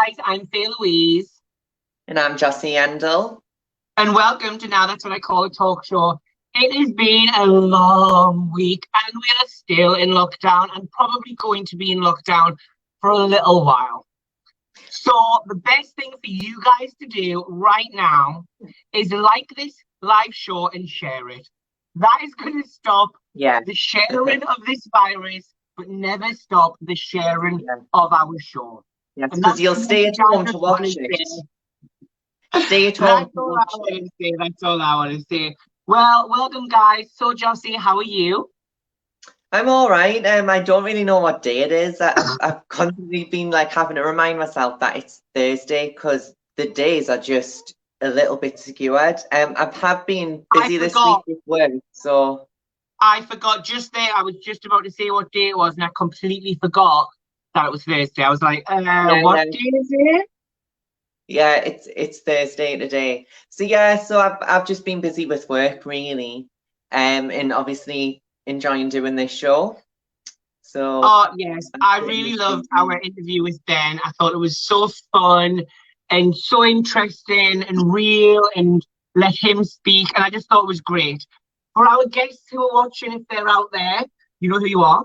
guys, I'm Faye Louise. And I'm Jossy. And welcome to Now That's What I Call a Talk Show. It has been a long week and we are still in lockdown and probably going to be in lockdown for a little while. So the best thing for you guys to do right now is like this live show and share it. That is going to stop the sharing of this virus, but never stop the sharing of our show. Yes, because you'll stay at home to watch it. Stay at home. That's all I want to say. Well, welcome, guys. So, Jossy, how are you? I'm all right. I don't really know what day it is. I've constantly been having to remind myself that it's Thursday because the days are just a little bit skewed. I have been busy this week with work, so I forgot just there. I was just about to say what day it was, and I completely forgot that it was Thursday. I was like, what day is it? Yeah, it's Thursday today. So I've just been busy with work really, and obviously enjoying doing this show. So yes, I really loved our interview with Ben. I thought it was so fun and so interesting and real, and let him speak. And I just thought it was great. For our guests who are watching, if they're out there, you know who you are.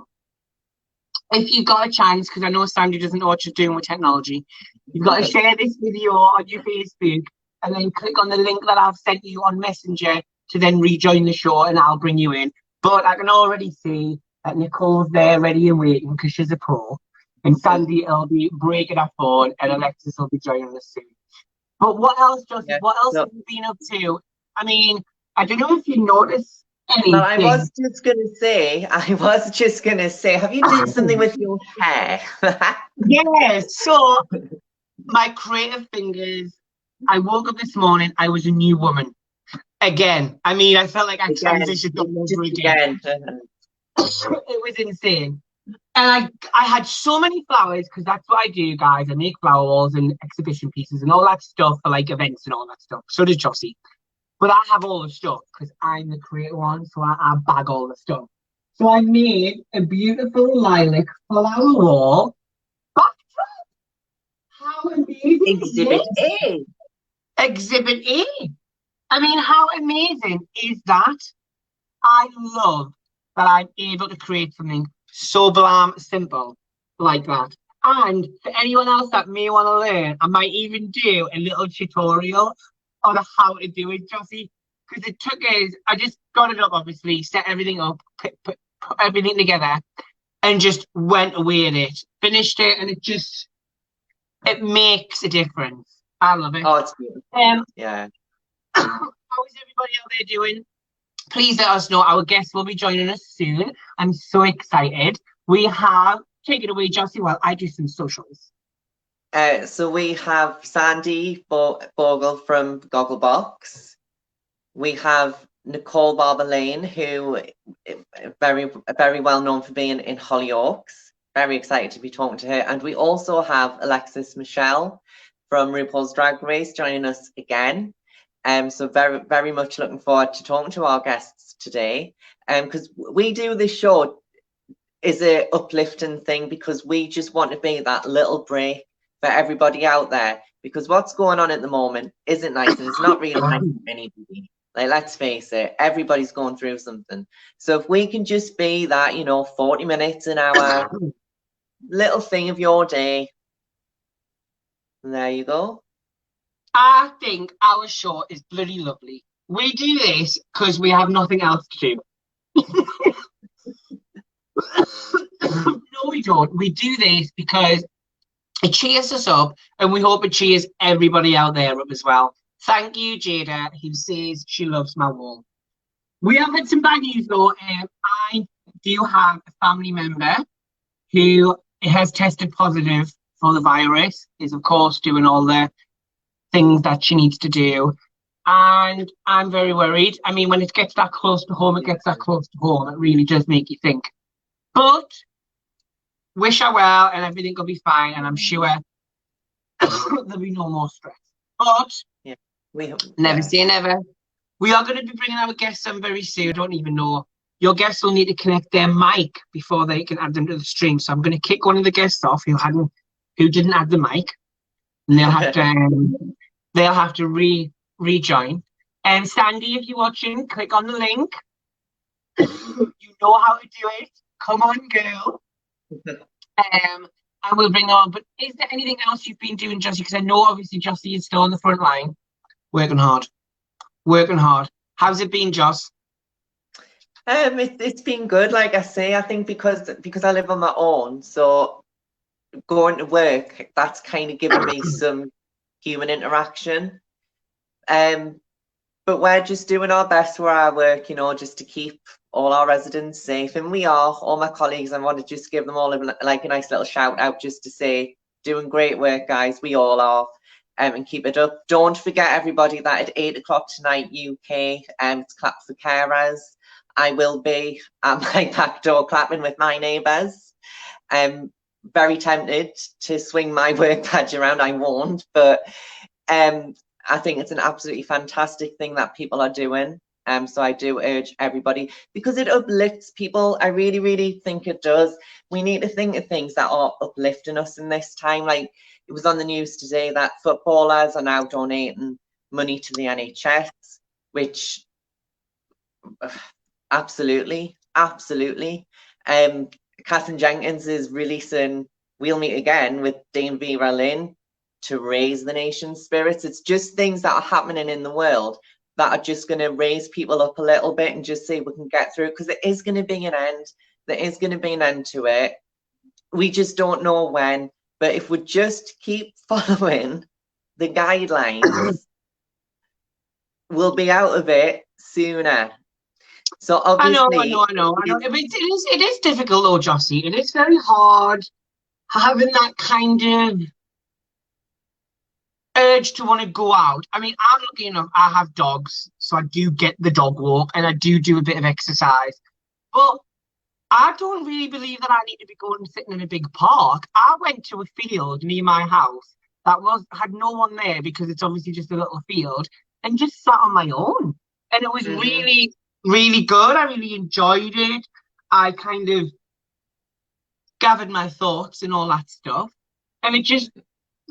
If you've got a chance, because I know Sandi doesn't know what you're doing with technology, you've got to share this video on your Facebook and then click on the link that I've sent you on Messenger to then rejoin the show and I'll bring you in. But I can already see that Nicole's there ready and waiting because she's a pro. And Sandi will be breaking her phone and Alexis will be joining us soon. But what else, Jossy? What else have you been up to? I mean, I don't know if you noticed anything. Well, I was just gonna say, have you done something with your hair? Yes. So my creative fingers, I woke up this morning, I was a new woman. Again. I mean, I felt like I transitioned over again. It was insane. And I had so many flowers because that's what I do, guys. I make flower walls and exhibition pieces and all that stuff for events and all that stuff. So does Jossy. But I have all the stuff because I'm the creator one, so I bag all the stuff. So I made a beautiful lilac flower wall backdrop. How amazing! Exhibit A. Exhibit A. I mean, how amazing is that? I love that I'm able to create something so simple like that. And for anyone else that may want to learn, I might even do a little tutorial on how to do it, Jossy, because it took us, I just got it up, obviously, set everything up, put everything together, and just went away at it, finished it, and it makes a difference. I love it. Oh, it's beautiful. Yeah. How is everybody out there doing? Please let us know. Our guests will be joining us soon. I'm so excited. Take it away, Jossy, while I do some socials. So we have Sandi Bogle from Gogglebox. We have Nicole Barber, who is very well known for being in Hollyoakes. Very excited to be talking to her. And we also have Alexis Michelle from RuPaul's Drag Race joining us again. So very, very much looking forward to talking to our guests today. Because we do this show is a uplifting thing because we just want to be that little break for everybody out there, because what's going on at the moment isn't nice and it's not really nice for anybody. Let's face it, everybody's going through something. So if we can just be that, 40 minutes an hour little thing of your day, there you go. I think our show is bloody lovely. We do this because we have nothing else to do. No, we don't. We do this because it cheers us up, and we hope it cheers everybody out there up as well. Thank you, Jada, who says she loves my wall. We have had some bad news, though. I do have a family member who has tested positive for the virus, is, of course, doing all the things that she needs to do. And I'm very worried. I mean, when it gets that close to home, it gets that close to home. It really does make you think. But wish her well and everything will be fine, and I'm sure there'll be no more stress. But never say never. We are going to be bringing our guests on very soon. I don't even know. Your guests will need to connect their mic before they can add them to the stream. So I'm going to kick one of the guests off who didn't add the mic. and they'll have to rejoin. And Sandi, if you're watching, click on the link. You know how to do it. Come on, girl. And we'll bring on. But is there anything else you've been doing, Jossy? Because I know obviously Jossy is still on the front line, working hard. How's it been, Joss? It's been good. Like I say, I think because I live on my own, so going to work, that's kind of given me some human interaction. But we're just doing our best where I work, you know, just to keep all our residents safe. And we are, all my colleagues, I want to just give them all like a nice little shout out just to say, doing great work, guys. We all are. And keep it up. Don't forget, everybody, that at 8 o'clock tonight, UK, it's Clap for Carers. I will be at my back door clapping with my neighbours. Very tempted to swing my work badge around. I won't, but I think it's an absolutely fantastic thing that people are doing. So I do urge everybody, because it uplifts people. I really, really think it does. We need to think of things that are uplifting us in this time. Like, it was on the news today that footballers are now donating money to the NHS, which absolutely. Catherine Jenkins is releasing We'll Meet Again with Dame Vera Lynn to raise the nation's spirits. It's just things that are happening in the world that are just going to raise people up a little bit and just say we can get through it, because there is going to be an end. There is going to be an end to it. We just don't know when. But if we just keep following the guidelines, we'll be out of it sooner. So obviously, I know. It is difficult though, Jossy. It is very hard having that kind of urge to want to go out. I mean, I'm lucky enough, I have dogs, so I do get the dog walk and I do a bit of exercise. But I don't really believe that I need to be going and sitting in a big park. I went to a field near my house that had no one there, because it's obviously just a little field, and just sat on my own. And it was really, really good. I really enjoyed it. I kind of gathered my thoughts and all that stuff. And it just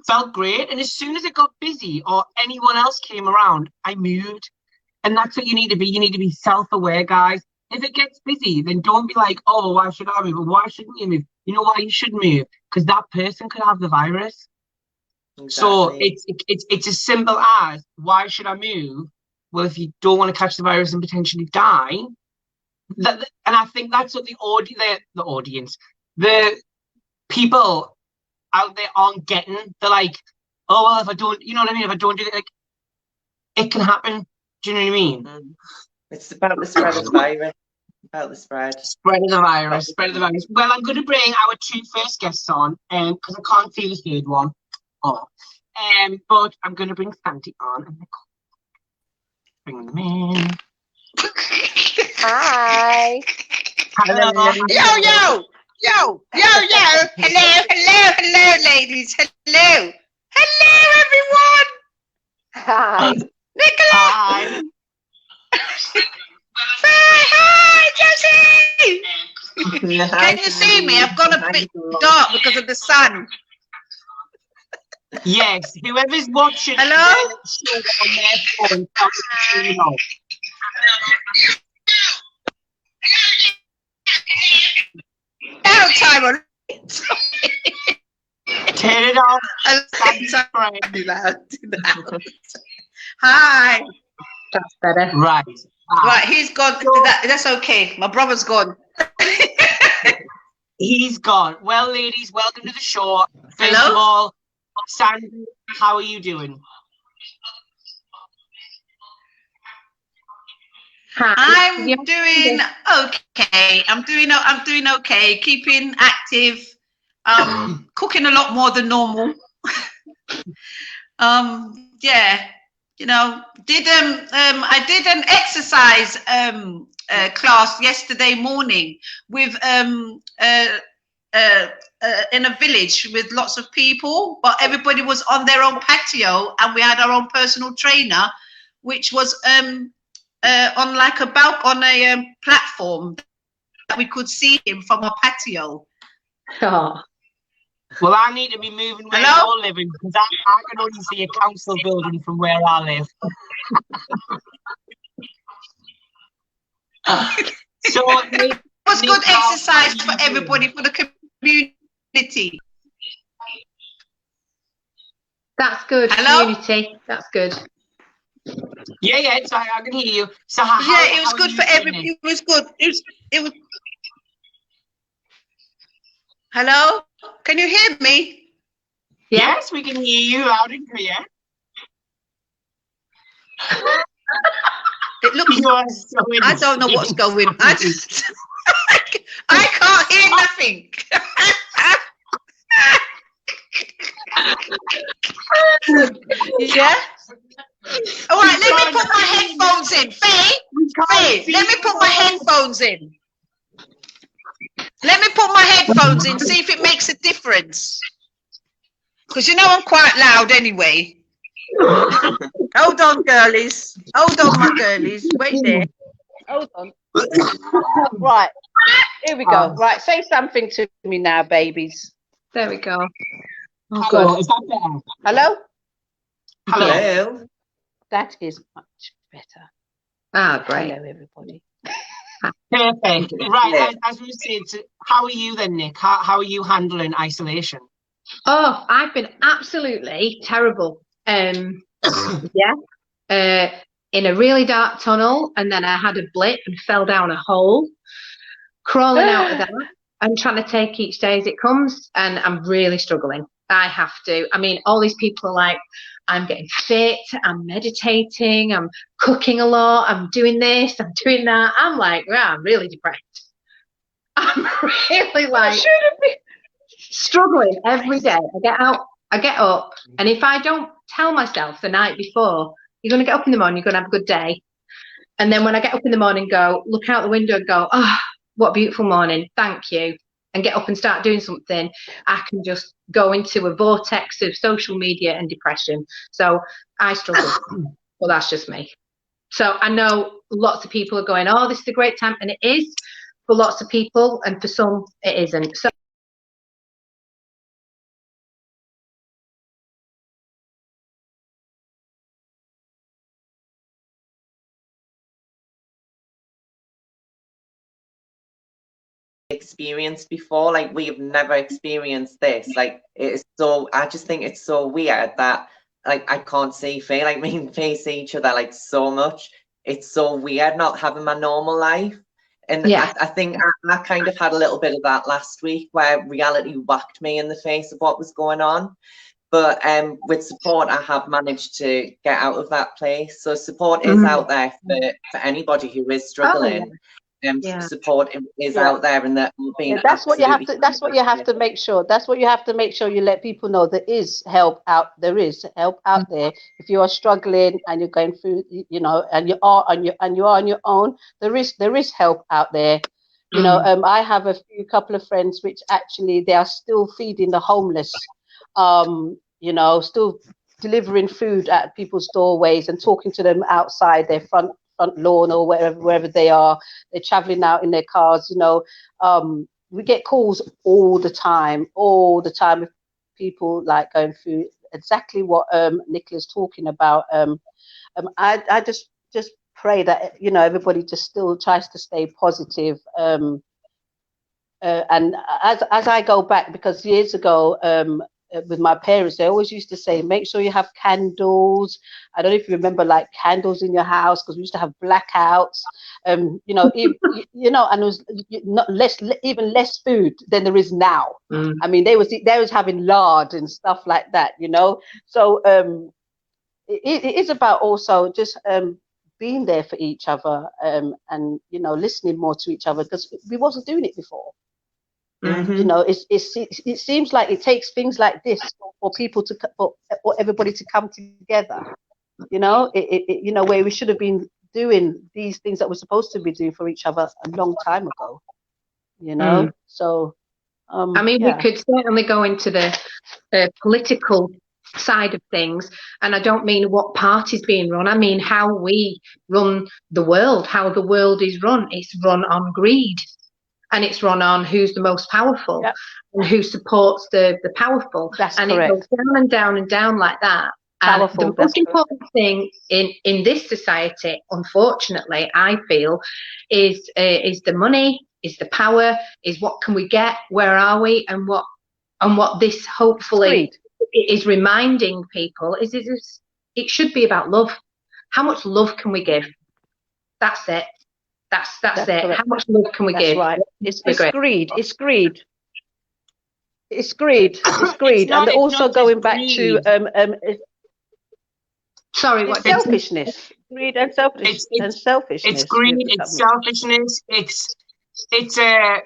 felt great. And as soon as it got busy or anyone else came around, I moved. And that's what you need to be. You need to be self-aware, guys. If it gets busy, then don't be like, oh, why should I move? Or why shouldn't you move? You know why you should move? Because that person could have the virus. Exactly. So it's as simple as, why should I move? Well, if you don't want to catch the virus and potentially die, and I think that's what the audience, the people out there aren't getting. They're like, oh, well, if I don't, you know what I mean? If I don't do it, like, it can happen. Do you know what I mean? It's about the spread of the virus. About the spread of the virus. Well, I'm going to bring our two first guests on, because I can't see the third one. But I'm going to bring Sandi on and Nicole. Bring them in. Hi. Hello. Yo. Hello, ladies. Hello, everyone. Hi. Nicola. Hi. Hi, Jossy. Can you see me? I've gone a bit dark because of the sun. Yes, whoever's watching. Hello. On their phone, Now, Tyrone. turn it off. Too loud. Hi. That's better. Right. Right, he's gone. That's okay. My brother's gone. He's gone. Well, ladies, welcome to the show. First Hello? of all, Sandi, how are you doing? I'm doing okay. I'm doing okay. Keeping active. Cooking a lot more than normal. Yeah. You know, I did an exercise class yesterday morning with in a village with lots of people, but everybody was on their own patio, and we had our own personal trainer, which was on like a platform that we could see him from our patio. Oh. Well, I need to be moving where Hello? you're living because I can only see a council building from where I live. So It was good exercise for everybody, for the community. That's good. Hello? Community. That's good. Yeah, sorry, I can hear you. So It was good for everybody. It was good. It was. Hello? Can you hear me? Yeah. Yes, we can hear you loud and clear. It looks. You are so I don't know what's going on. I can't hear nothing. Yeah. All right, let me put my headphones in. Faye, let me put my headphones in. Let me put my headphones in, see if it makes a difference. Because you know I'm quite loud anyway. Hold on, girlies. Hold on, my girlies. Wait there. Hold on. Right. Here we go. Right, say something to me now, babies. There we go. Oh, Hello, good. is that better? Hello? Hello. That is much better. Ah, great. Hello, everybody. Perfect. Right, as we said, how are you then, Nick? How are you handling isolation? Oh, I've been absolutely terrible. In a really dark tunnel, and then I had a blip and fell down a hole, crawling out of that and trying to take each day as it comes, and I'm really struggling. I have to. I mean, all these people are like, I'm getting fit, I'm meditating, I'm cooking a lot, I'm doing this, I'm doing that. I'm like, yeah, I'm really depressed. I'm really like struggling every day. I get out, I get up, and if I don't tell myself the night before, you're going to get up in the morning, you're going to have a good day. And then when I get up in the morning, go, look out the window and go, oh, what a beautiful morning, thank you, and get up and start doing something, I can just go into a vortex of social media and depression. So I struggle. Well, that's just me. So I know lots of people are going, oh, this is a great time, and it is for lots of people, and for some it isn't. So Experienced before, like we've never experienced this. Like it is so, I just think it's so weird that like I can't see Faye, like me and Faye see each other like so much. It's so weird not having my normal life. And yeah, I think I kind of had a little bit of that last week where reality whacked me in the face of what was going on. But with support, I have managed to get out of that place. So support is out there for anybody who is struggling. Yeah. Support is out there, and that being That's what you have to. That's what you have to make sure. That's what you have to make sure you let people know. There is help out. There is help out there. If you are struggling and you're going through, you know, and you are on your own, there is help out there. You know, I have a couple of friends which actually they are still feeding the homeless. You know, still delivering food at people's doorways and talking to them outside their front lawn or wherever they are. They're traveling out in their cars. You know, we get calls all the time of people like going through exactly what Nicola's talking about. I just pray that, you know, everybody just still tries to stay positive. And as I go back, because years ago, with my parents, they always used to say, make sure you have candles. I don't know if you remember, like candles in your house, because we used to have blackouts. You know, you know, and it was even less food than there is now. I mean, they was having lard and stuff like that. You know, so it is about also just being there for each other, and you know, listening more to each other, because we wasn't doing it before. You know, it seems like it takes things like this for people to, for everybody to come together. You know, you know, where we should have been doing these things that we're supposed to be doing for each other a long time ago. You know, so I mean, we could certainly go into the political side of things, and I don't mean what party's being run. I mean how we run the world, how the world is run. It's run on greed. and it's run on who's the most powerful, Yep. and who supports the powerful. That's and correct. It goes down and down and down like that. Powerful, And the most important thing in this society, unfortunately, I feel, is the money, is the power, is what can we get, where are we, and what this hopefully is reminding people is it should be about love. How much love can we give? That's it. That's it. Correct. How much love can we That's give? right. It's greed. It's greed. It's greed. It's greed. And also going back to sorry, it's what? selfishness. Greed and selfishness. It's greed. It's selfishness. It's a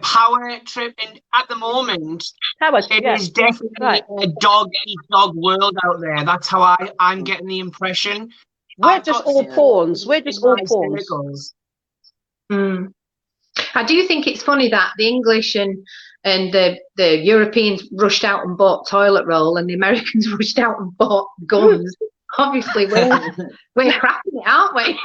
power trip, and at the moment, it is definitely a dog eat dog world out there. That's how I'm getting the impression. We're just all pawns. We're just all pawns. I do think it's funny that the English and the Europeans rushed out and bought toilet roll, and the Americans rushed out and bought guns. Obviously, we're cracking it, aren't we?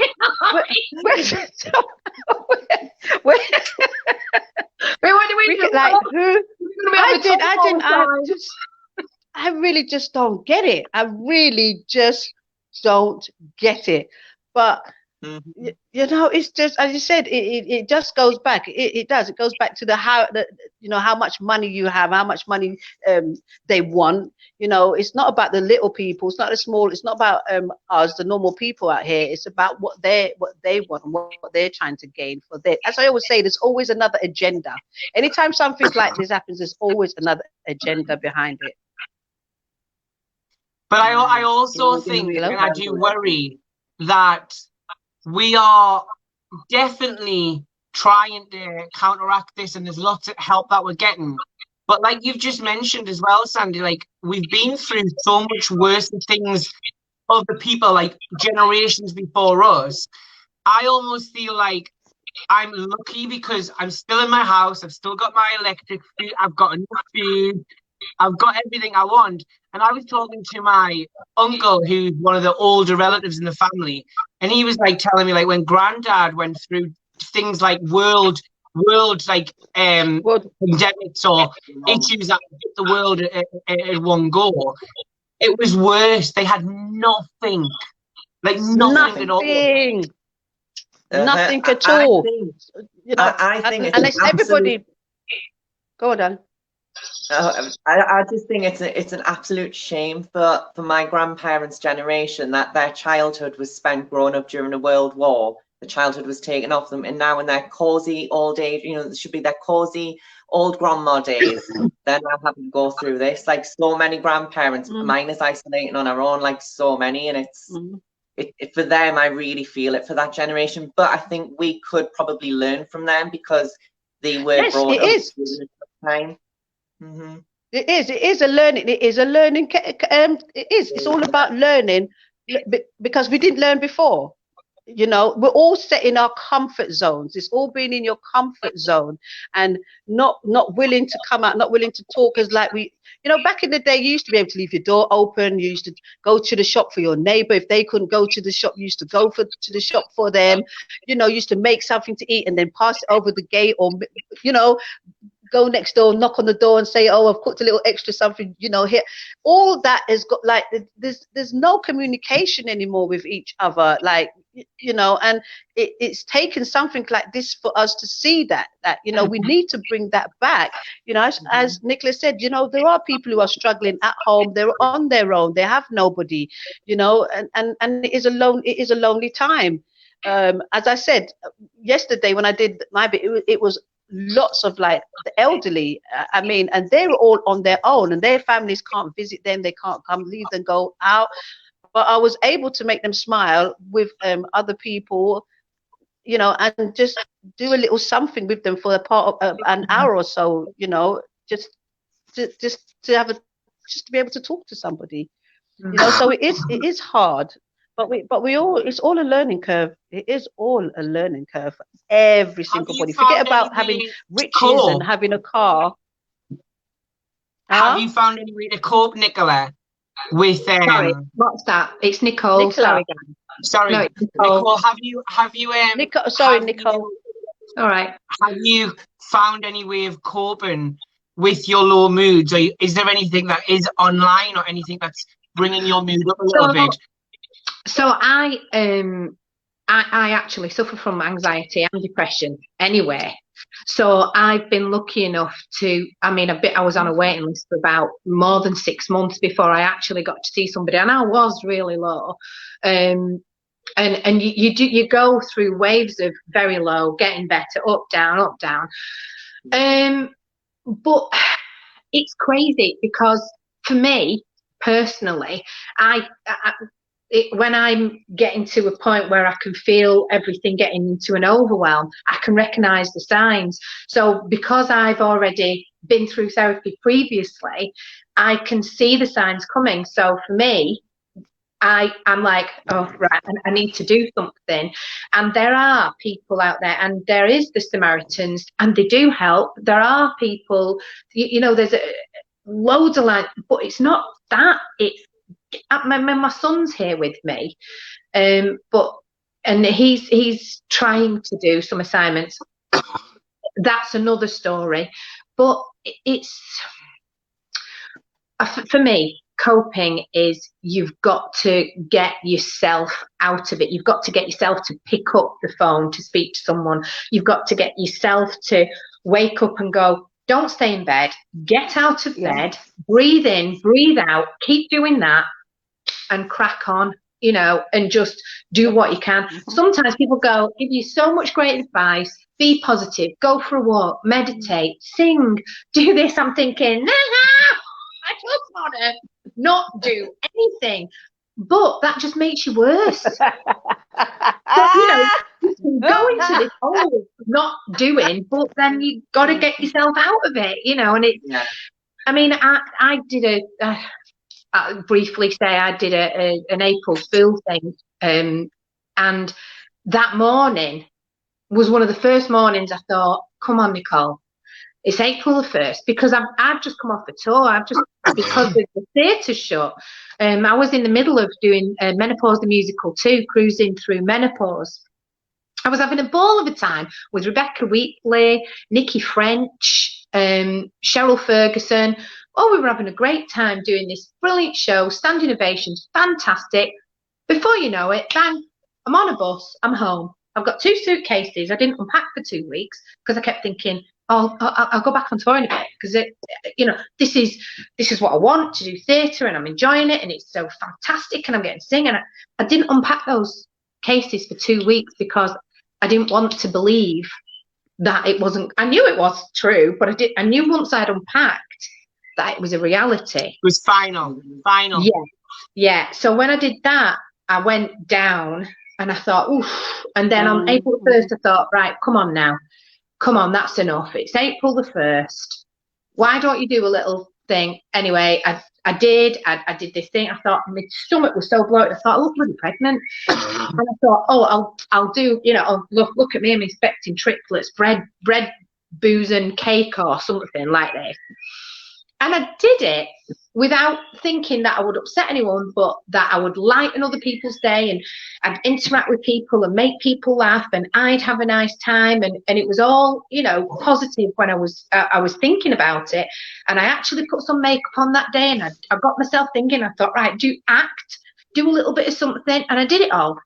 I really just don't get it. I really just don't get it. But you know, it's just, as you said, it just goes back. It does. It goes back to how much money you have, how much money they want. You know, it's not about the little people. It's not It's not about us, the normal people out here. It's about what they want and what they're trying to gain for their. As I always say, there's always another agenda. Anytime something like this happens, there's always another agenda behind it. But I also think, and I do worry that we are definitely trying to counteract this, and there's lots of help that we're getting. But like you've just mentioned as well, Sandi, like we've been through so much worse things of the people like generations before us. I almost feel like I'm lucky because I'm still in my house. I've still got my electric food. I've got enough food. I've got everything I want. And I was talking to my uncle, who's one of the older relatives in the family, and he was like telling me like when Granddad went through things like world like pandemics or issues that hit the world at one go, it was worse. They had nothing, like nothing at all. Nothing at all. I think unless everybody. Go on, Dan. I just think it's an absolute shame for my grandparents' generation that their childhood was spent growing up during a world war. The childhood was taken off them, and now in their cozy old age, you know, it should be their cozy old grandma days, they're now having to go through this. Like so many grandparents, mine is isolating on her own, like so many, and it's it for them. I really feel it for that generation, but I think we could probably learn from them because they were brought up during a time. It is a learning. It is a learning. It's all about learning because we didn't learn before. You know, we're all set in our comfort zones. It's all being in your comfort zone and not willing to come out, not willing to talk. As like we, you know, back in the day, you used to be able to leave your door open. You used to go to the shop for your neighbor. If they couldn't go to the shop, you used to go to the shop for them. You know, you used to make something to eat and then pass it over the gate, or, you know, go next door, knock on the door and say, oh, I've cooked a little extra something, you know, here. All that has got, like, there's no communication anymore with each other, like, you know, and it's taken something like this for us to see that, you know, we need to bring that back. You know, as Nicholas said, you know, there are people who are struggling at home. They're on their own. They have nobody, you know, and it is a lonely time. As I said yesterday when I did my bit, it was lots of like the elderly, I mean, and they're all on their own and their families can't visit them, they can't come, leave them, go out, but I was able to make them smile with other people, you know, and just do a little something with them for a part of an hour or so, you know, just to be able to talk to somebody, you know. So it is hard, but we all, it's all a learning curve. It is all a learning curve for every single body. Forget about having riches and having a car. Have you found any way to cope, Nicola, with sorry, what's that? It's Nicole. Nicola. Sorry, no, Nicole. Have you Nicole, sorry, Nicole. All right. Have you found any way of coping with your low moods? Or is there anything that is online or anything that's bringing your mood up a little bit? So I actually suffer from anxiety and depression anyway. So I've been lucky enough to, I was on a waiting list for about more than 6 months before I actually got to see somebody, and I was really low. And you go through waves of very low, getting better, up, down, up, down. But it's crazy because for me personally, when I'm getting to a point where I can feel everything getting into an overwhelm, I can recognize the signs. So because I've already been through therapy previously, I can see the signs coming. So for me, I'm like, oh, right, I need to do something. And there are people out there, and there is the Samaritans, and they do help. There are people, there's loads of like, but it's not that. It's my son's here with me, and he's trying to do some assignments. That's another story. But it's for me, coping is you've got to get yourself out of it. You've got to get yourself to pick up the phone to speak to someone. You've got to get yourself to wake up and go, don't stay in bed, get out of bed, breathe in, breathe out, keep doing that and crack on, and just do what you can. Sometimes people give you so much great advice, be positive, go for a walk, meditate, sing, do this. I'm thinking, no, I just want to not do anything. But that just makes you worse. So, you can go into this hole not doing, but then you got to get yourself out of it, and it. Yeah. I mean, I did I'll briefly say I did an April Fool thing, and that morning was one of the first mornings I thought, come on, Nicole, it's April the 1st, because I've just come off a tour. Because the theatre's shut. I was in the middle of doing Menopause the Musical 2, cruising through menopause. I was having a ball of a time with Rebecca Wheatley, Nikki French, Cheryl Ferguson. Oh, we were having a great time doing this brilliant show, standing ovations, fantastic. Before you know it, bang, I'm on a bus, I'm home. I've got 2 suitcases. I didn't unpack for 2 weeks because I kept thinking, I'll go back on tour in a bit because this is what I want to do, theatre, and I'm enjoying it and it's so fantastic and I'm getting to sing. And I didn't unpack those cases for 2 weeks because I didn't want to believe that it wasn't. I knew it was true, but I knew once I'd unpacked that it was a reality. It was final. Yeah. So when I did that, I went down and I thought, oof. And then on April 1st, I thought, right, come on now. Come on, that's enough. It's April the 1st. Why don't you do a little thing? Anyway, I did this thing. I thought my stomach was so bloated. I thought, I look really pregnant. And I thought, I'll do, look at me, I'm expecting triplets, bread, booze and cake or something like this. And I did it without thinking that I would upset anyone, but that I would lighten other people's day and I'd interact with people and make people laugh and I'd have a nice time. And it was all, positive when I was thinking about it. And I actually put some makeup on that day and I got myself thinking, I thought, right, do a little bit of something. And I did it all.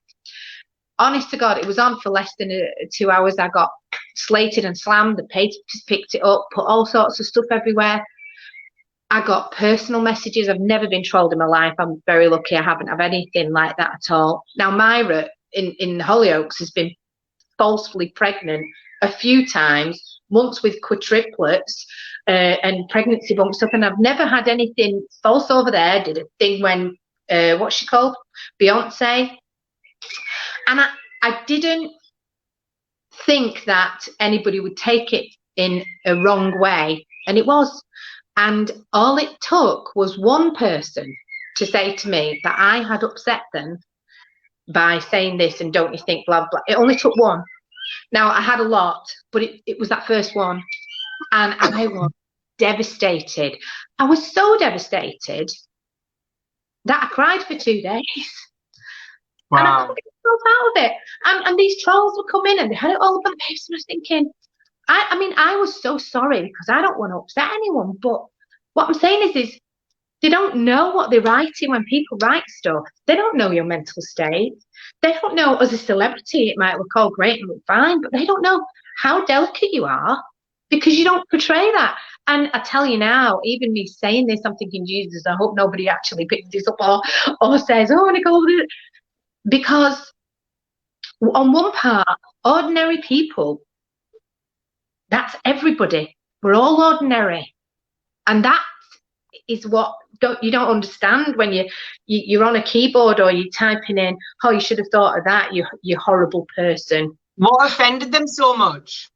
Honest to God, it was on for less than 2 hours. I got slated and slammed. The papers picked it up, put all sorts of stuff everywhere. I got personal messages. I've never been trolled in my life. I'm very lucky I haven't had anything like that at all. Now, Myra in Hollyoakes has been falsely pregnant a few times, once with quadruplets and pregnancy bumps up, and I've never had anything false over there. Did a thing when, what's she called? Beyonce. And I didn't think that anybody would take it in a wrong way, and it was. And all it took was one person to say to me that I had upset them by saying this and don't you think blah, blah. It only took one. Now, I had a lot, but it was that first one. And I was devastated. I was so devastated that I cried for 2 days. Wow. And I couldn't myself out of it. And these trolls would come in and they had it all about this. And I was thinking, I mean, I was so sorry because I don't want to upset anyone. But what I'm saying is they don't know what they're writing when people write stuff. They don't know your mental state. They don't know, as a celebrity, it might look all great and look fine, but they don't know how delicate you are because you don't portray that. And I tell you now, even me saying this, I'm thinking, Jesus, I hope nobody actually picks this up or says, oh, Nicole, because on one part, ordinary people, that's everybody. We're all ordinary. And that is what you don't understand when you're on a keyboard or you're typing in, oh, you should have thought of that, you horrible person. What offended them so much?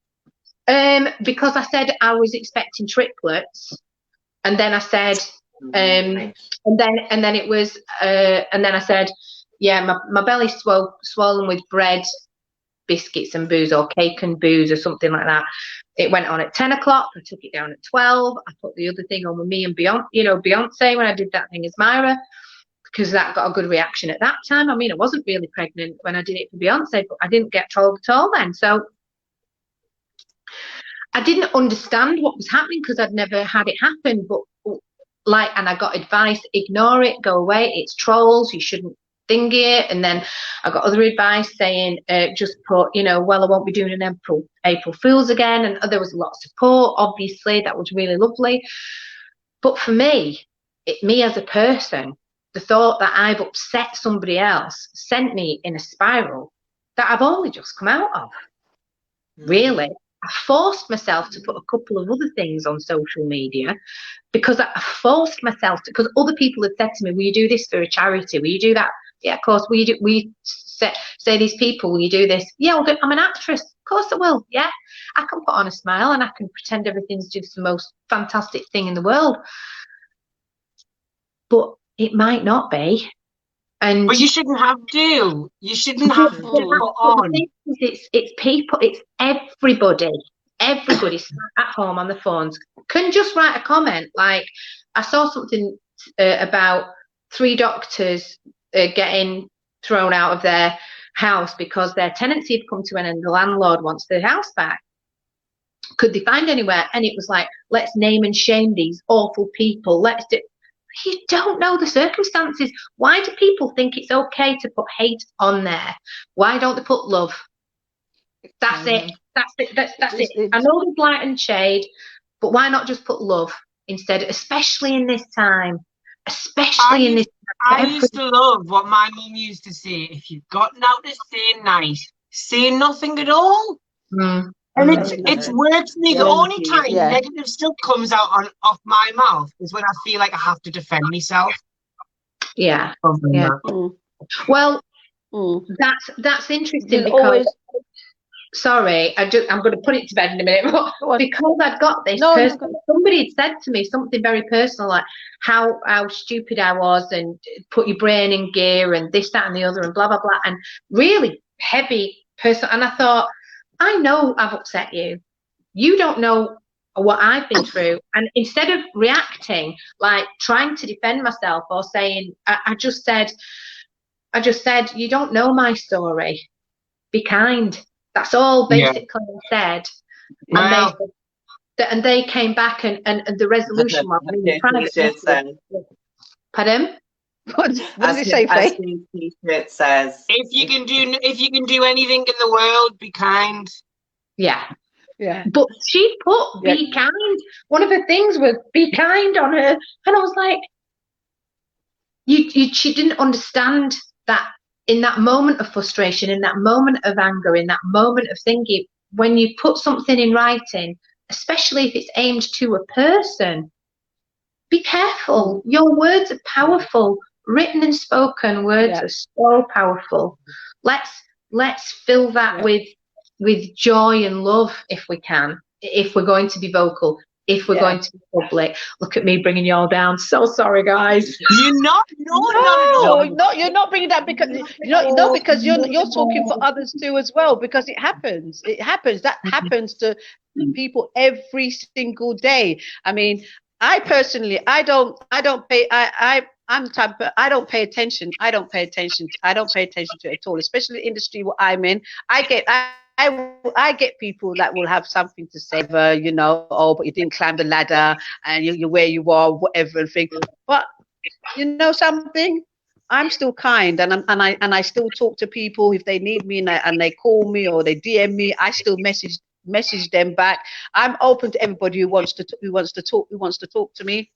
Because I said I was expecting triplets, and then I said, and then it was, and then I said, yeah, my belly's swollen with bread, biscuits and booze, or cake and booze, or something like that. It went on at 10 o'clock. I took it down at 12. I put the other thing on with me and Beyonce when I did that thing as Myra, because that got a good reaction at that time. I mean, I wasn't really pregnant when I did it for Beyonce, but I didn't get told at all then. So I didn't understand what was happening because I'd never had it happen. But and I got advice, ignore it, go away. It's trolls. You shouldn't thing it. And then I got other advice saying, just put, well, I won't be doing an April Fool's again. And there was a lot of support, obviously. That was really lovely. But for me, me as a person, the thought that I've upset somebody else sent me in a spiral that I've only just come out of. Really. I forced myself to put a couple of other things on social media because I forced myself to, because other people had said to me, will you do this for a charity? Will you do that? Yeah, of course. We say these people, will you do this? Yeah, I'm an actress. Of course I will. Yeah, I can put on a smile and I can pretend everything's just the most fantastic thing in the world. But it might not be. But you shouldn't have to. You shouldn't have to put on. It's people. It's everybody. Everybody at home on the phones can just write a comment. Like I saw something about 3 doctors getting thrown out of their house because their tenancy had come to an end and the landlord wants their house back. Could they find anywhere? And it was like, let's name and shame these awful people. You don't know the circumstances. Why do people think it's okay to put hate on there? Why don't they put love? That's it. That's it. I know there's light and shade, but why not just put love instead, especially in this time? I used to love what my mum used to say. If you've got out to say nice, say nothing at all. And it's worked for me. The only time negative stuff comes out off my mouth is when I feel like I have to defend myself. Yeah. Well, that's interesting because sorry, I'm going to put it to bed in a minute, but because I'd got this somebody had said to me something very personal, like how stupid I was and put your brain in gear and this, that and the other and blah, blah, blah, and really heavy person. And I thought, I know I've upset you. You don't know what I've been through. And instead of reacting, like trying to defend myself or saying, I just said, you don't know my story. Be kind. That's all basically I said. And they came back and the resolution was Pardon? What does it say, Faye? It says, if you can do anything in the world, be kind. Yeah. But she put be kind. One of the things was be kind on her, and I was like, she didn't understand that in that moment of frustration, in that moment of anger, in that moment of thinking, when you put something in writing, especially if it's aimed to a person, be careful. Your words are powerful. Written and spoken words are so powerful. Let's fill that with joy and love if we can. If we're going to be vocal, if we're going to be public. Look at me bringing you all down. So sorry, guys. You're not. No, you're not bringing that because because you're talking for others too as well. Because it happens. That happens to people every single day. I mean, I personally, I don't pay. I'm the type of, I don't pay attention. I don't pay attention to it at all, especially the industry what I'm in. I get people that will have something to say, you know, oh, but you didn't climb the ladder and you're where you are, whatever and thing. But you know something, I'm still kind, and I still talk to people if they need me, and they call me or they DM me. I still message them back. I'm open to everybody who wants to talk to me.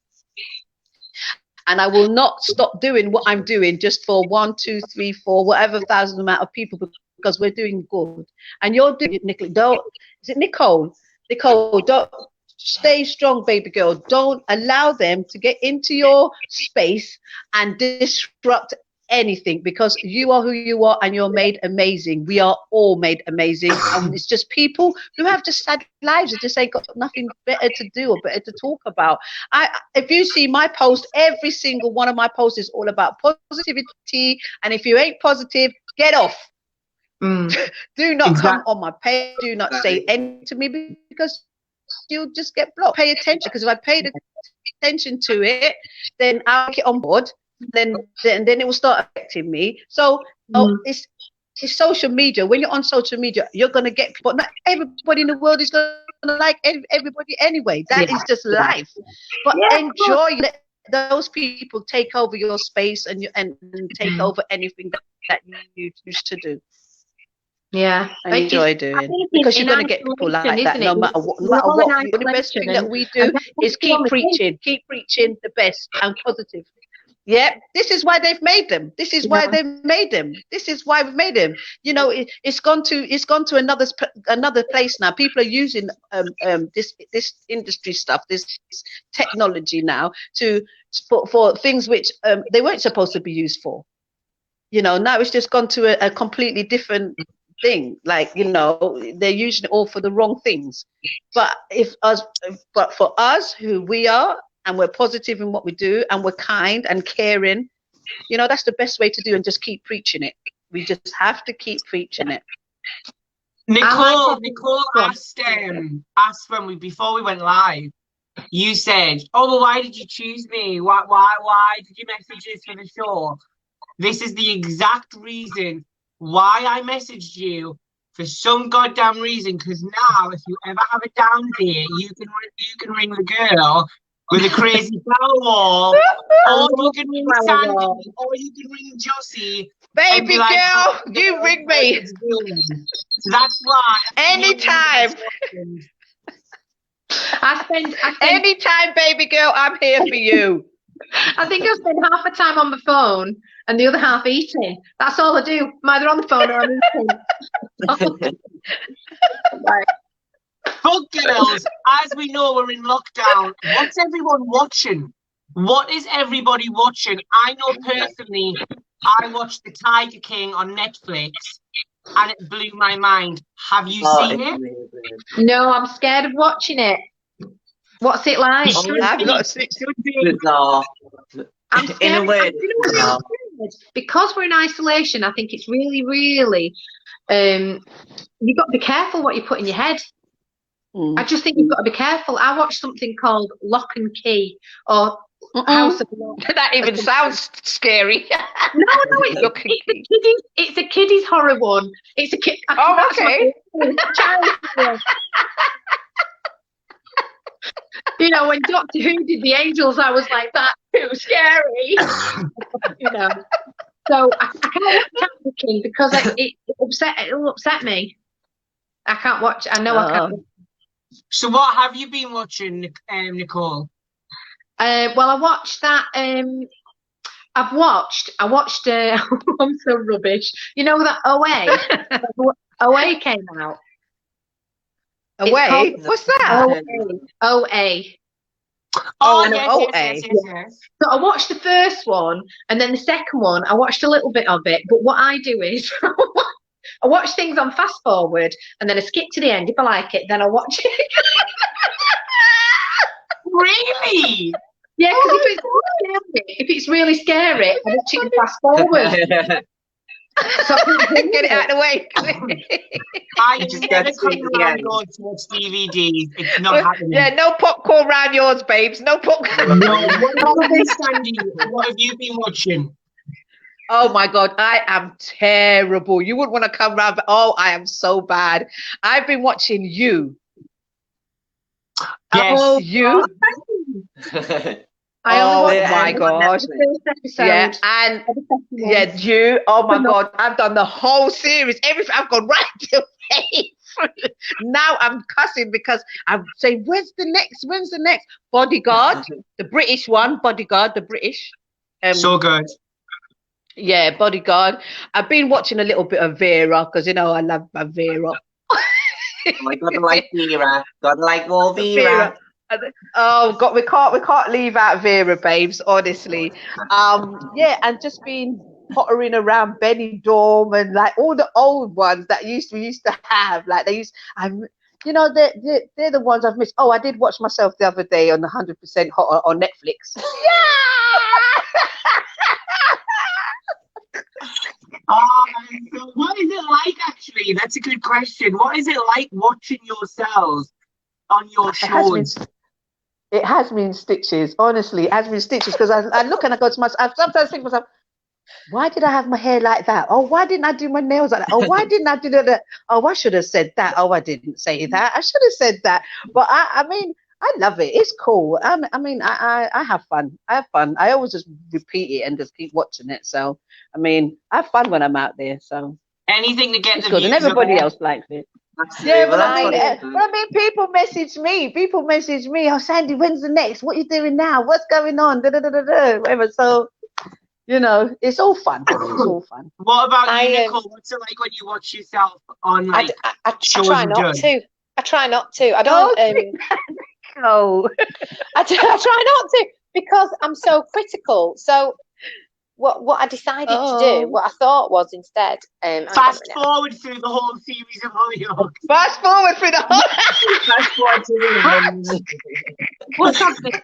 And I will not stop doing what I'm doing just for 1, 2, 3, 4, whatever thousand amount of people, because we're doing good. And you're doing it, Nicole. Is it Nicole? Nicole, don't stay strong, baby girl. Don't allow them to get into your space and disrupt anything, because you are who you are and you're made amazing. We are all made amazing, and it's just people who have just sad lives and just ain't got nothing better to do or better to talk about. If you see my post, every single one of my posts is all about positivity, and if you ain't positive, get off. Do not come on my page. Do not say anything to me, because you'll just get blocked. Pay attention, because if I paid attention to it, then I'll get on board. Then it will start affecting me. So it's social media. When you're on social media, you're gonna get people. Not everybody in the world is gonna like everybody anyway. That is just life. But enjoy. Let those people take over your space and take over anything that you used to do. Yeah, I enjoy doing, because you're gonna get people like that no matter what. The best thing that we do is keep preaching the best and positive. Yeah, this is why they've made them. This is why they've made them. This is why we've made them. You know, it's gone to another place now. People are using this industry stuff, this technology now for things which they weren't supposed to be used for. You know, now it's just gone to a completely different thing. Like, you know, they're using it all for the wrong things. But for us, who we are, and we're positive in what we do, and we're kind and caring, you know, that's the best way to do, and just keep preaching it. We just have to keep preaching it. Nicole asked before we went live, you said, oh, well, why did you choose me? Why did you message us for the show? This is the exact reason why I messaged you, for some goddamn reason, because now if you ever have a down day, you can ring the girl with a crazy flower wall, or you can ring Sandi, or you can ring Jossy. Baby like, girl, you ring me. So that's why. Anytime. Anytime, baby girl, I'm here for you. I think I spend half the time on the phone and the other half eating. That's all I do. I'm either on the phone or I'm eating. Right. But girls, as we know, we're in lockdown. What's everyone watching? What is everybody watching? I know personally, I watched The Tiger King on Netflix, and it blew my mind. Have you seen it? No, I'm scared of watching it. What's it like? Bizarre. I'm scared. In a way, because we're in isolation, I think it's really, really, you've got to be careful what you put in your head. I just think you've got to be careful. I watched something called Lock and Key, or House of Lock. That even sounds scary. No, it's a kiddies horror one. It's a kid. Oh, okay. You know, when Doctor Who did the angels, I was like, that's too scary. You know, so I can't watch Tiger King because it'll upset me. I can't watch. I know I can't. So what have you been watching, Nicole? Well, I watched that. I watched. I'm so rubbish. You know that OA. OA came out. Away? What's that? OA. Oh, yes. So I watched the first one, and then the second one, I watched a little bit of it. But what I do is, I watch things on fast forward, and then I skip to the end. If I like it, then I watch it. Really? Yeah, because if it's really scary, I watch it in fast forward. So get it out of the way. I You just never get straight come to the around end. yours to watch DVDs. It's not happening. Yeah, no popcorn round yours, babes. No popcorn. No. What about you, Sandy? What have you been watching? Oh my God, I am terrible. You wouldn't want to come round. Oh, I am so bad. I've been watching You. Yes. Oh, You. I only Oh watched my the- God. the first episode. Yeah, and of the second one. yeah, You. Oh my God, I've done the whole series. Everything. I've gone right to now I'm cussing because I'm saying, when's the next? When's the next? Bodyguard, the British one. Bodyguard, the British. So good. Yeah, Bodyguard. I've been watching a little bit of Vera because you know I love my Vera. I gotta like Vera. Gotta like all Vera. Oh God, we can't leave out Vera, babes. Honestly, yeah, and just been pottering around Benidorm and like all the old ones that we used to have. Like you know, they're the ones I've missed. Oh, I did watch myself the other day on 100% Hot on Netflix. Yeah. What is it like, actually? That's a good question. What is it like watching yourselves on your shows? It has me in stitches, honestly. It has me in stitches because I look and I go to myself, I sometimes think to myself, why did I have my hair like that? Oh, why didn't I do my nails like that? Oh, why didn't I do that? Oh, I should have said that. Oh, I didn't say that. I should have said that. But I mean, I love it. It's cool. I mean, I have fun. I have fun. I always just repeat it and just keep watching it. So, I mean, I have fun when I'm out there. So Anything to get it's the good, and views everybody up. else likes it. Absolutely. Yeah, Well, but I that's mean, what people message me. People message me. Oh, Sandy, when's the next? What you doing now? What's going on? Da, da, da, da, da. Whatever. So, you know, it's all fun. It's all fun. What about you, I, Nicole? What's it like when you watch yourself on like I shows try and not judge? to. I try not to. I don't. Oh, I try not to because I'm so critical. So what I decided to do, what I thought was instead, Fast forward through the whole series of Hollyoaks. fast forward through the whole. Fast forward to the end. What's happening?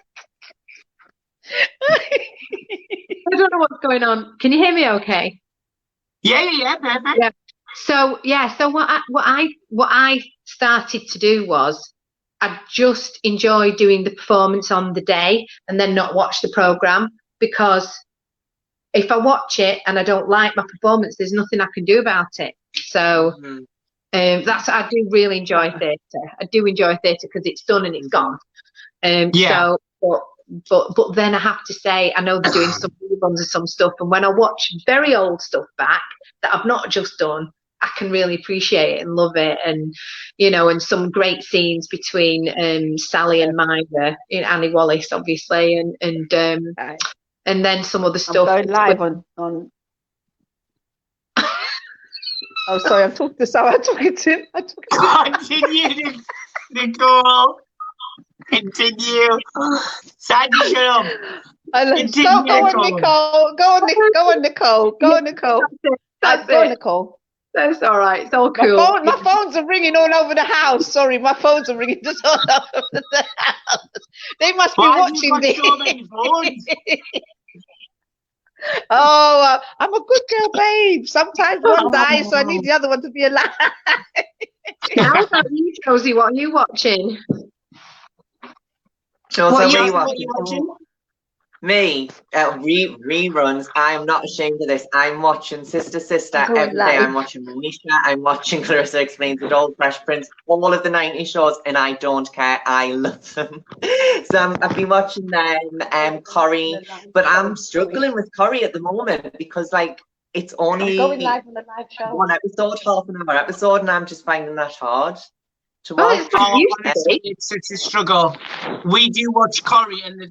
I don't know what's going on. Can you hear me okay? Yeah, perfect. Yeah. So what I started to do was I just enjoy doing the performance on the day and then not watch the program, because if I watch it and I don't like my performance, there's nothing I can do about it. So I do really enjoy theatre. I do enjoy theatre because it's done and it's gone. Yeah. So, but then I have to say, I know they're doing some reruns of some stuff, and when I watch very old stuff back that I've not just done, I can really appreciate it and love it. And you know, and some great scenes between Sally and Myra, Annie Wallace, obviously, and then some other stuff. I'm going live on. Oh, sorry, I'm talking to someone. I'm talking to. Continue, Nicole. Continue. Sandy, shut up. Go on, Nicole. Go on, Nicole. Go on, Nicole. Go on, Nicole. That's all right. It's all cool. My phones are ringing all over the house. Sorry, my phones are ringing just all over the house. They must be watching this. So many phones? Oh, I'm a good girl, babe. Sometimes one dies, so I need the other one to be alive. How about you, Jossy? What are you watching? So What we are you watching? Me, reruns. I am not ashamed of this. I'm watching Sister every day. I'm watching Moesha. I'm watching Clarissa Explains It All, Fresh Prince, all of the 90s shows, and I don't care. I love them. So I've been watching them, Corrie, but I'm struggling with Corrie at the moment because, like, it's only going live on the live show. one episode, half an hour episode, and I'm just finding that hard to watch. Honestly, it's such a struggle. We do watch Corrie, and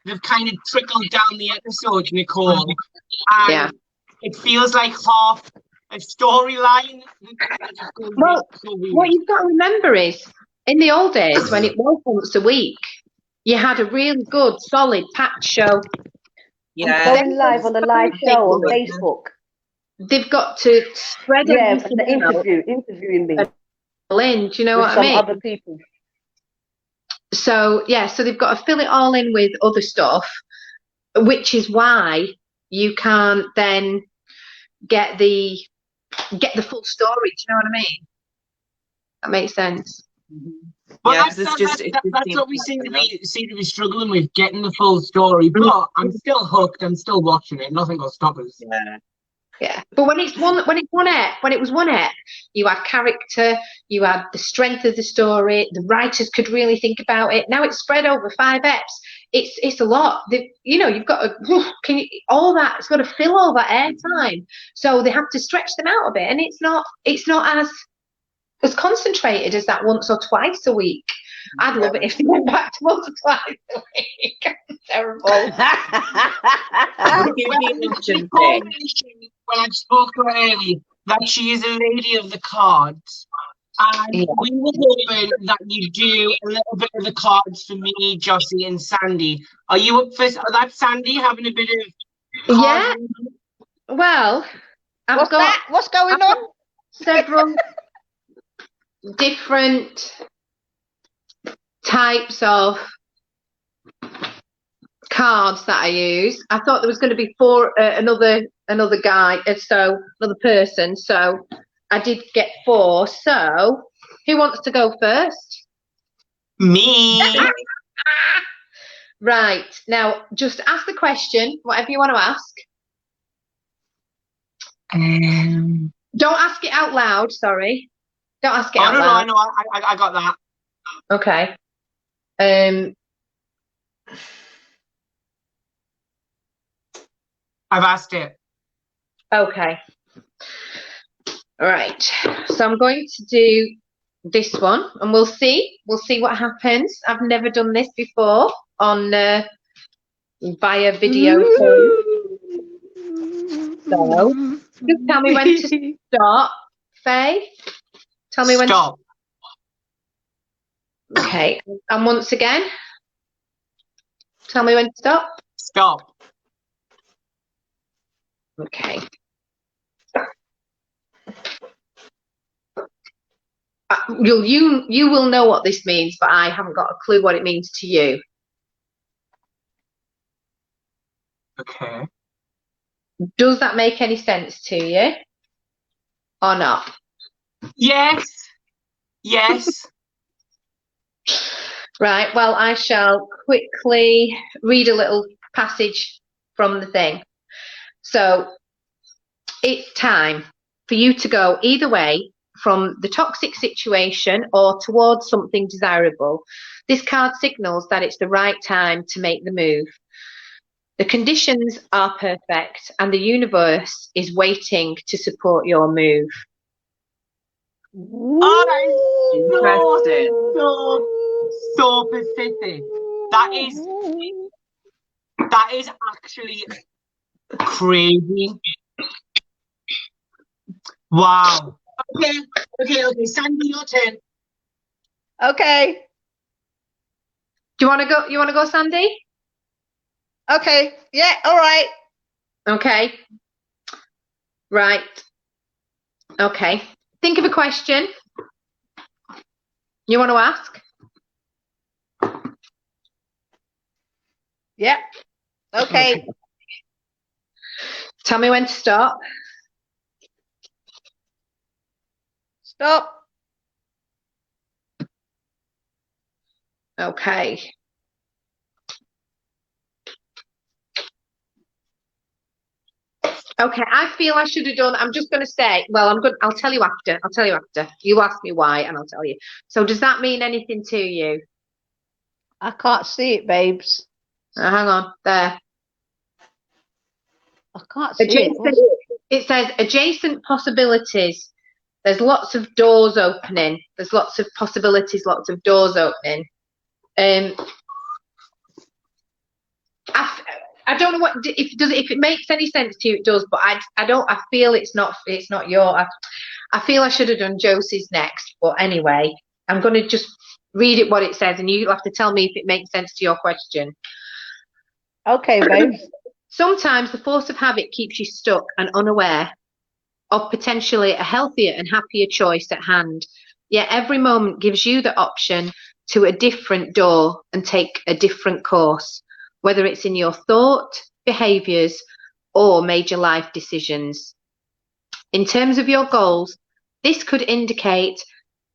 they've kind of trickled down the episodes, Nicole. And it feels like half a storyline. Well, what you've got to remember is, in the old days, when it was once a week, you had a really good, solid, packed show. Yeah, going live on the live show on Facebook. They've got to spread everything out. Interviewing me. In, do you know what I mean? Other people. So they've got to fill it all in with other stuff, which is why you can't then get the full story. Do you know what I mean? That makes sense. But Yeah, that's, 'cause it's that, just- that, it that, just that's seems what we like seem to be struggling with, getting the full story. But I'm still hooked. I'm still watching it. Nothing will stop us. Yeah. Yeah, but when it was one ep, you had character, you had the strength of the story. The writers could really think about it. Now it's spread over 5 eps. It's a lot. You've got to all that. It's got to fill all that airtime. So they have to stretch them out a bit, and it's not as concentrated as that once or twice a week. I'd love it if they went back to once or twice a week. Terrible. When I spoke to her earlier, that she is a lady of the cards, and we were hoping that you do a little bit of the cards for me, Jossy, and Sandi. Are you up for that, Sandi, having a bit of Yeah. Well, What's going on? Several different types of cards that I use. I thought there was going to be another guy, so another person. So I did get 4. So who wants to go first? me? Right, now just ask the question, whatever you want to ask. Don't ask it out loud. Sorry, don't ask it out loud. No, I got that. Okay. I've asked it. Okay. All right. So I'm going to do this one, and we'll see. We'll see what happens. I've never done this before on via video. So just tell me when to stop. Faye, tell me when. Stop. Okay. And once again, tell me when to stop. Stop. Okay. You will know what this means, but I haven't got a clue what it means to you. Okay. Does that make any sense to you or not? Yes. Yes. Right, well, I shall quickly read a little passage from the thing. So it's time for you to go either way, from the toxic situation or towards something desirable. This card signals that it's the right time to make the move. The conditions are perfect and the universe is waiting to support your move. Interesting. So specific. That is actually crazy. Wow. Okay. Sandi, your turn. Okay. Do you want to go, Sandi? Okay. Yeah. All right. Okay. Right. Okay. Think of a question you want to ask. Yeah. Okay. Tell me when to stop. Stop. Okay. Okay, I feel I should have done. I'm just going to say. Well, I'll tell you after. You ask me why, and I'll tell you. So, does that mean anything to you? I can't see it, babes. Hang on. There. I can't see it. It says adjacent possibilities. There's lots of doors opening. There's lots of possibilities. Lots of doors opening. I don't know if it makes any sense to you. It does, but I don't. I feel it's not your. I feel I should have done Josie's next, but anyway, I'm going to just read it what it says, and you have to tell me if it makes sense to your question. Okay, babe. Sometimes the force of habit keeps you stuck and unaware of potentially a healthier and happier choice at hand. Yet every moment gives you the option to a different door and take a different course, whether it's in your thought, behaviours, or major life decisions. In terms of your goals, this could indicate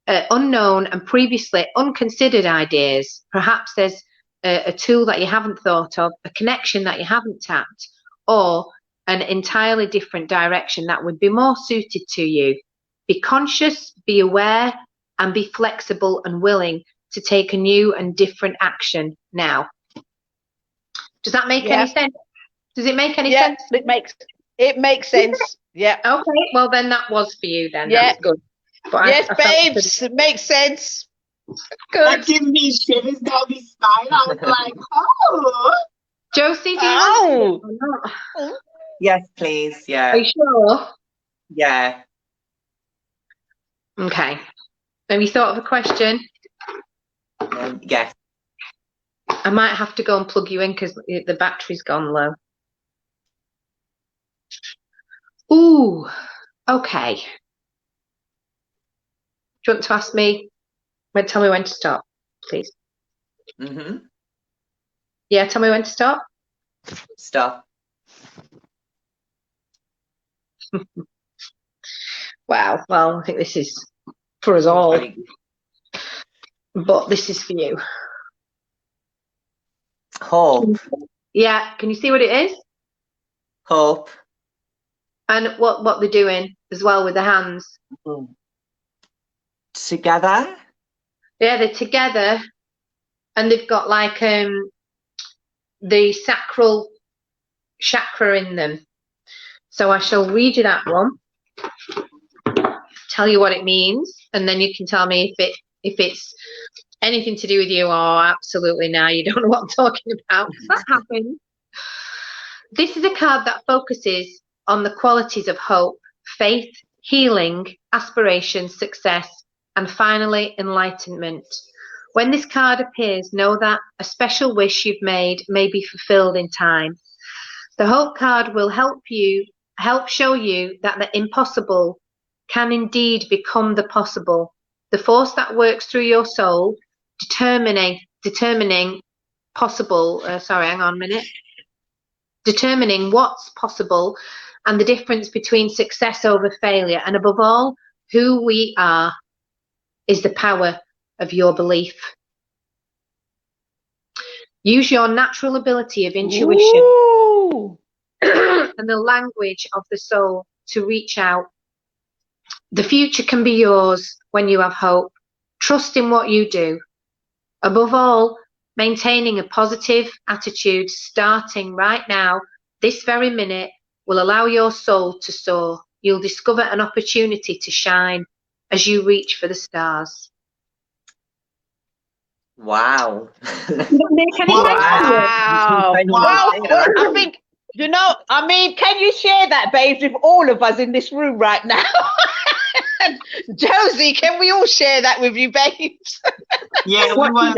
unknown and previously unconsidered ideas. Perhaps there's a tool that you haven't thought of, a connection that you haven't tapped, or an entirely different direction that would be more suited to you. Be conscious, be aware, and be flexible and willing to take a new and different action now. Does that make any sense? Does it make any sense? It makes sense. Yeah. Okay, well then that was for you then. Yeah. That's good. But Yes, I felt babes, it makes sense. good. That gives me shivers down my spine. I was like, oh. Jossy, do you want to do it or not? Yes, please. Yeah. Are you sure? Yeah. Okay. Have you thought of a question? Yes. I might have to go and plug you in because the battery's gone low. Ooh, okay. Do you want to ask me? Tell me when to stop, please. Mm-hmm. Yeah, tell me when to stop. Stop. Wow. Well, I think this is for us all, but this is for you. Hope. Yeah. Can you see what it is? Hope. And what they're doing as well with the hands. Together. Yeah, they're together, and they've got like the sacral chakra in them. So I shall read you that one, tell you what it means, and then you can tell me if it's anything to do with you or absolutely now you don't know what I'm talking about. That happens. This is a card that focuses on the qualities of hope, faith, healing, aspiration, success, and finally enlightenment. When this card appears, know that a special wish you've made may be fulfilled in time. The hope card will help show you that the impossible can indeed become the possible. The force that works through your soul, determining possible, determining what's possible and the difference between success over failure, and above all, who we are, is the power of your belief. Use your natural ability of intuition and the language of the soul to reach out. The future can be yours when you have hope. Trust in what you do. Above all, maintaining a positive attitude starting right now, this very minute, will allow your soul to soar. You'll discover an opportunity to shine as you reach for the stars. Wow. Make any sense? Wow. Well, I think, can you share that, babes, with all of us in this room right now? Josie, can we all share that with you, babes? Yeah, we want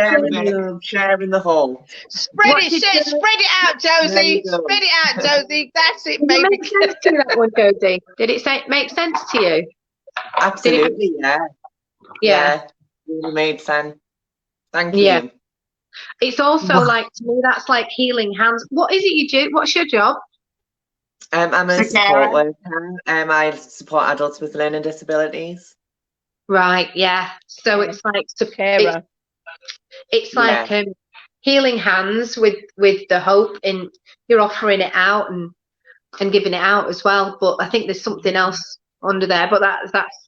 sharing the whole. Spread it out, Josie. Spread it out, Josie. That's it, baby. Did it make sense to you, that one, Josie? Did it make sense to you? Absolutely, Yeah. Really made sense. Thank you. Yeah. It's also like, to me, that's like healing hands. What is it you do? What's your job? I'm a support worker. I support adults with learning disabilities. Right, yeah. So it's like it's like healing hands with the hope in you're offering it out and giving it out as well. But I think there's something else under there. But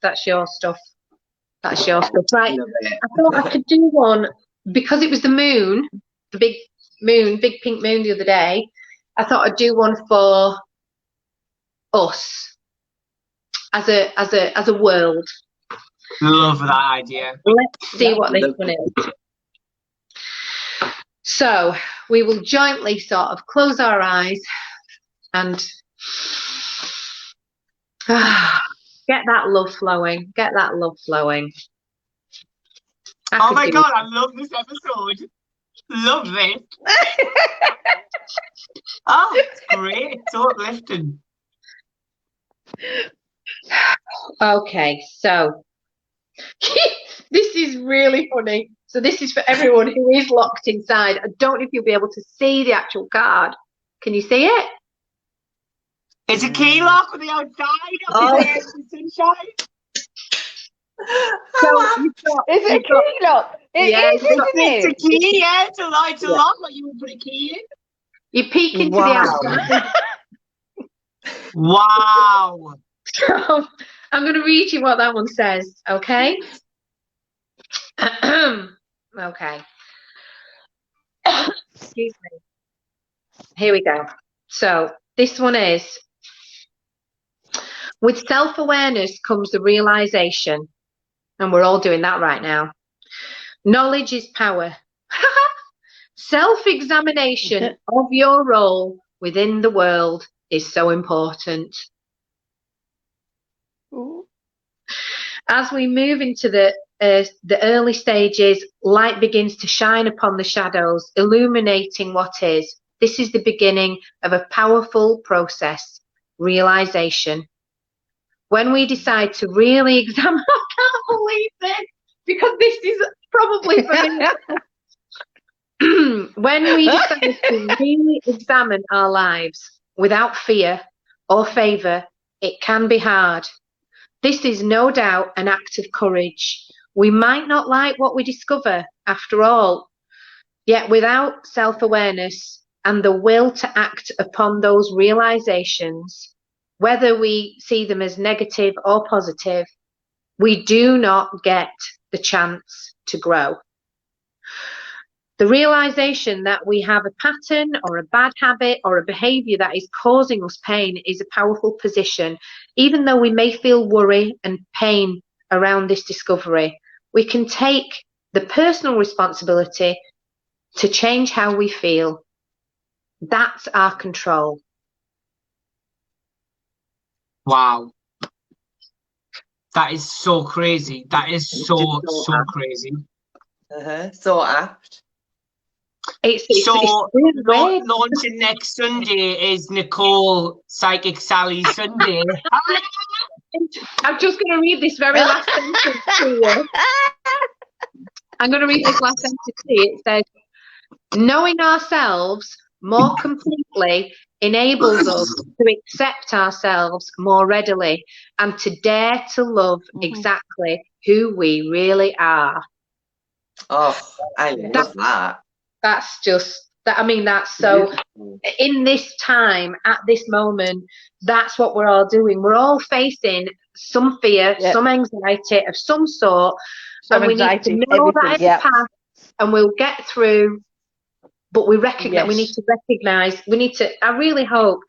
that's your stuff. That's your stuff, right? I thought I could do one because it was the moon, the big pink moon the other day. I thought I'd do one for us as a world. Love that idea. Let's see what this one is. So we will jointly sort of close our eyes and get that love flowing. Get that love flowing. Oh my God, I love this episode. Love this. Oh, it's great. It's so uplifting. Okay, so this is really funny. So this is for everyone who is locked inside. I don't know if you'll be able to see the actual card. Can you see it? It's a key lock on the outside of the sunshine. So you've got, Is it a key lock? It Yeah, is, it's isn't It's a it? key, yeah. It's a lot. It's a Yeah. lot. But you would put a key in. you peek into the Wow. outside. Wow. So I'm going to read you what that one says, okay? Okay. Excuse me. Here we go. So this one is, with self-awareness comes the realization, and we're all doing that right now. Knowledge is power. Self-examination of your role within the world is so important. As we move into the early stages, light begins to shine upon the shadows, illuminating what is. This is the beginning of a powerful process, realization. When we decide to really examine, I can't believe this, because this is probably for me. When we decide to really examine our lives without fear or favor, it can be hard. This is no doubt an act of courage. We might not like what we discover, after all, yet without self-awareness and the will to act upon those realizations, whether we see them as negative or positive, we do not get the chance to grow. The realization that we have a pattern or a bad habit or a behavior that is causing us pain is a powerful position. Even though we may feel worry and pain around this discovery, we can take the personal responsibility to change how we feel. That's our control. Wow. That is so crazy. That is so crazy. So apt. It's So really weird. launching next Sunday is Nicole Psychic Sally Sunday. I'm just going to read this very last sentence to you. I'm going to read this last sentence to you. It says, knowing ourselves more completely enables us to accept ourselves more readily and to dare to love exactly who we really are. Oh, I love that. That's just that. I mean, that's so. In this time, at this moment, that's what we're all doing. We're all facing some fear, some anxiety of some sort, Some and we need to know that as a path, and we'll get through. But we recognize we need to recognize. We need to. I really hope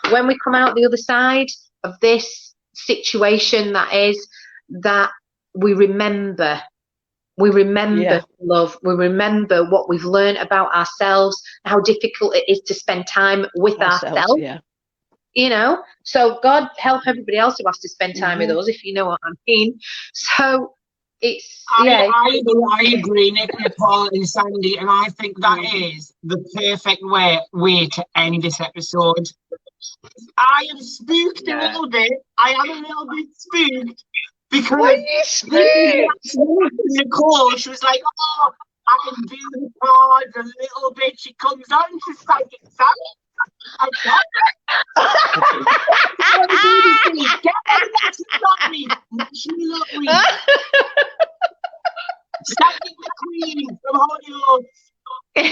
when we come out the other side of this situation, that we remember. We remember love. We remember what we've learned about ourselves, how difficult it is to spend time with ourselves. You know, so God help everybody else who has to spend time with us, if you know what I mean. So it's I agree, Nicole and Sandy, and I think that is the perfect way to end this episode. I am spooked a little bit. I am a little bit spooked. Because Nicole, she was like, oh, I can do the cards a little bit. She comes on to Psychic Sally. I got it. Psychic McQueen from Hollyoakes. When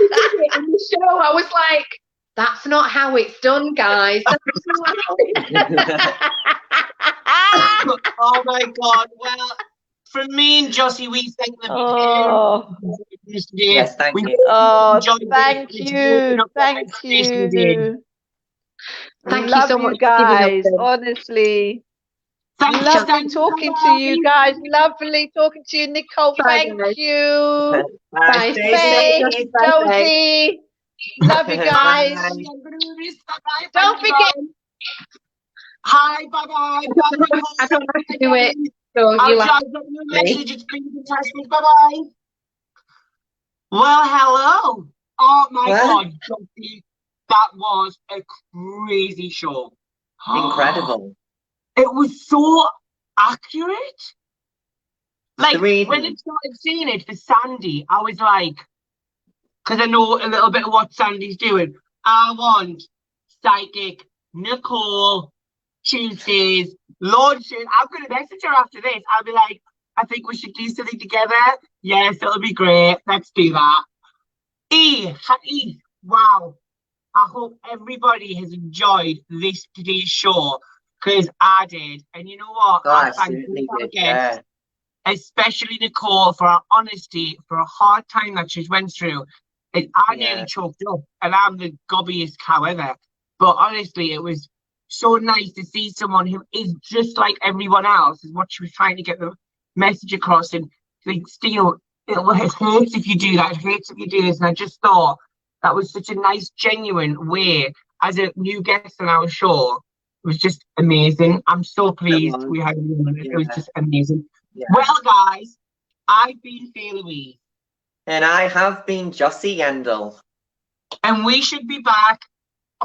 we did it in the show, I was like, that's not how it's done, guys. That's not how Oh my God. Well, from me and Jossy, we thank them. Yes, thank you. Oh, thank you. Thank you. Thank you so much, guys. Honestly. Lovely talking to you guys. Lovely talking to you, Nicole. Thank you. Bye. Faye, Jossy. Love you guys. Don't forget. Hi, bye-bye. I don't have to do it. So I'll drop you a message. It's been fantastic. Bye-bye. Well, hello. Oh, my God, Jossy. That was a crazy show. Incredible. It was so accurate. Like, when I started seeing it for Sandy, I was like, because I know a little bit of what Sandy's doing. I want Psychic Nicole She says, launching. I'm going to message her after this. I'll be like, I think we should do something together. Yes, it'll be great. Let's do that. Wow. I hope everybody has enjoyed today's show, because I did. And you know what? Oh, I I thank certainly all our did, guests, especially Nicole, for her honesty, for a hard time that she's went through. And I nearly choked up, and I'm the gobbiest cow ever. But honestly, it was so nice to see someone who is just like everyone else, is what she was trying to get the message across. And like, still, it hurts if you do that. It hurts if you do this. And I just thought that was such a nice, genuine way as a new guest on our show. It was just amazing. I'm so pleased we had you on it. It was just amazing. Yeah. Well, guys, I've been Faye Louise. And I have been Jossy Yendel. And we should be back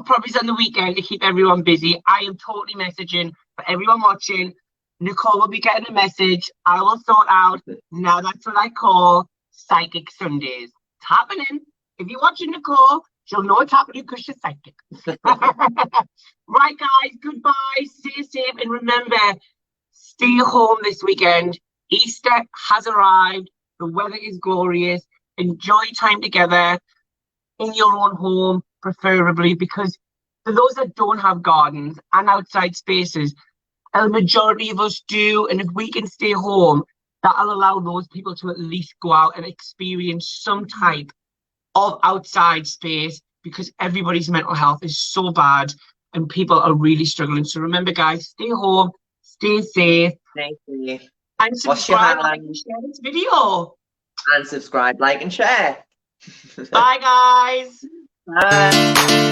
probably on the weekend to keep everyone busy. I am totally messaging for everyone watching. Nicole will be getting a message. I will sort out. Now that's what I call Psychic Sundays. It's happening. If you're watching Nicole, she'll know it's happening because she's psychic. Right, guys, goodbye. Stay safe. And remember, stay home this weekend. Easter has arrived. The weather is glorious. Enjoy time together in your own home, preferably, because for those that don't have gardens and outside spaces, a majority of us do. And if we can stay home, that'll allow those people to at least go out and experience some type of outside space, because everybody's mental health is so bad and people are really struggling. So remember, guys, stay home, stay safe. Thank you. And subscribe, like, and share this video. And subscribe, like, and share. Bye, guys. Bye.